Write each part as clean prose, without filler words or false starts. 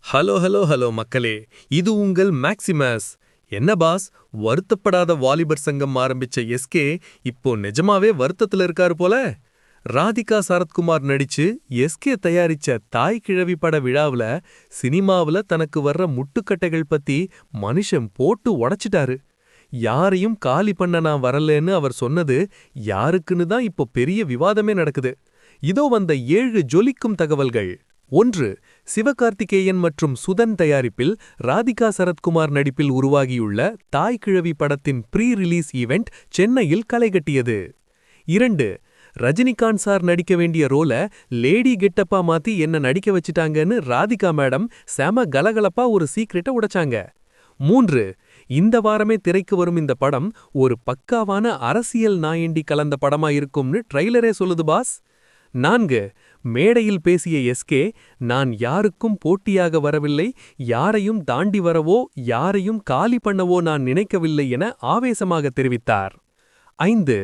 Hello hello hello மக்களே, இது உங்கள் மேக்சிமஸ். என்ன பாஸ், வருத்தப்படாத வாலிபர் சங்கம் ஆரம்பிச்ச எஸ்கே இப்போ நிஜமாவே வருத்தத்துல இருக்காரு போல. ராதிகா சரத்குமார் நடிச்சு எஸ்கே தயாரிச்ச தாய் கிழவி பட விழாவுல சினிமாவுல தனக்கு வர்ற முட்டுக்கட்டைகள் பத்தி மனுஷன் போட்டு உடைச்சிட்டாரு. யாரையும் காலி பண்ண நான் வரலன்னு அவர் சொன்னது யாருக்குன்னு தான் இப்போ பெரிய விவாதமே நடக்குது. இதோ வந்த 7 ஜொலிக்கும் தகவல்கள். 1. சிவகார்த்திகேயன் மற்றும் சுதன் தயாரிப்பில் ராதிகா சரத்குமார் நடிப்பில் உருவாகியுள்ள தாய் கிழவி படத்தின் ப்ரீ ரிலீஸ் ஈவெண்ட் சென்னையில் களைகட்டியது. 2. ரஜினிகாந்த் சார் நடிக்க வேண்டிய ரோல லேடி கெட்டப்பா மாத்தி என்ன நடிக்க வச்சிட்டாங்கன்னு ராதிகா மேடம் செம கலகலப்பா ஒரு சீக்ரெட்டை உடைச்சாங்க. 3. இந்த வாரமே திரைக்கு வரும் இந்த படம் ஒரு பக்காவான அரசியல் நாயண்டி கலந்த படமா இருக்கும்னு ட்ரைலரே சொல்லுது பாஸ். 4. மேடையில் பேசிய எஸ்கே, நான் யாருக்கும் போட்டியாக வரவில்லை, யாரையும் தாண்டி வரவோ யாரையும் காலி பண்ணவோ நான் நினைக்கவில்லை என ஆவேசமாக தெரிவித்தார். 5.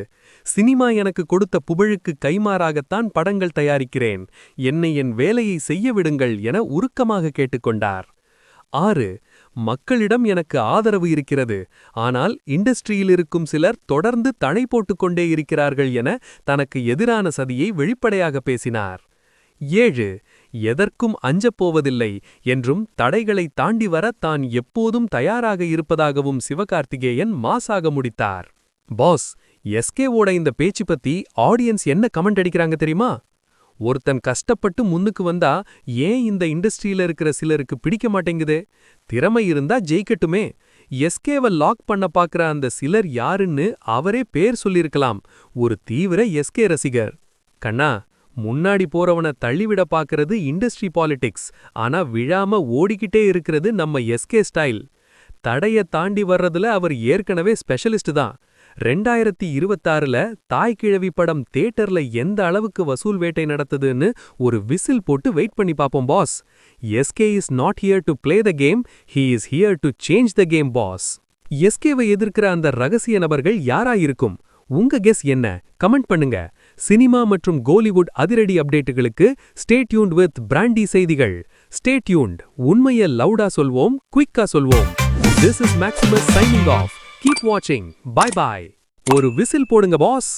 சினிமா எனக்கு கொடுத்த புகழுக்கு கைமாறாகத்தான் படங்கள் தயாரிக்கிறேன், என்னை என் வேலையை செய்ய விடுங்கள் என உருக்கமாக கேட்டுக்கொண்டார். 6. மக்களிடம் எனக்கு ஆதரவு இருக்கிறது, ஆனால் இண்டஸ்ட்ரியில் இருக்கும் சிலர் தொடர்ந்து தடை போட்டுக்கொண்டே இருக்கிறார்கள் என தனக்கு எதிரான சதியை வெளிப்படையாக பேசினார். 7. எதற்கும் அஞ்சப்போவதில்லை என்றும் தடைகளை தாண்டி வர தான் எப்போதும் தயாராக இருப்பதாகவும் சிவகார்த்திகேயன் மாசாக முடித்தார். பாஸ், எஸ்கேவோட இந்த பேச்சு பத்தி ஆடியன்ஸ் என்ன கமெண்ட் அடிக்கிறாங்க தெரியுமா? ஒருத்தன் கஷ்டப்பட்டு முன்னுக்கு வந்தா ஏன் இந்த இண்டஸ்ட்ரியில இருக்கிற சிலருக்கு பிடிக்க மாட்டேங்குதே? திறமை இருந்தா ஜெயிக்கட்டுமே. எஸ்கேவை லாக் பண்ண பாக்குற அந்த சிலர் யாருன்னு அவரே பேர் சொல்லிருக்கலாம். ஒரு தீவிர எஸ்கே ரசிகர். கண்ணா, முன்னாடி போறவனை தள்ளிவிட பாக்குறது இண்டஸ்ட்ரி பாலிடிக்ஸ், ஆனா விழாம ஓடிக்கிட்டே இருக்கிறது நம்ம எஸ்கே ஸ்டைல். தடைய தாண்டி வர்றதுல அவர் ஏற்கனவே ஸ்பெஷலிஸ்ட் தான். 2026ல தாய் கிழவி படம் தியேட்டர்ல எந்த அளவுக்கு வசூல் வேட்டை நடத்துதுன்னு ஒரு விசில் போட்டு வெயிட் பண்ணி பாப்போம் boss. SK is not here to play the game, he is here to change the game boss. எஸ்கேவை எதிர்க்கிற அந்த ரகசிய நபர்கள் யாராயிருக்கும்? உங்க கெஸ் என்ன? கமெண்ட் பண்ணுங்க. சினிமா மற்றும் கோலிவுட் அதிரடி அப்டேட்டுகளுக்கு ஸ்டே டியூன்ட் வித் பிராண்டி செய்திகள். Stay tuned. உண்மையை லவுடா சொல்வோம், குயிக்கா சொல்வோம். This is Maximus signing off. Keep watching. Bye bye. ஒரு விசில் போடுங்க பாஸ்.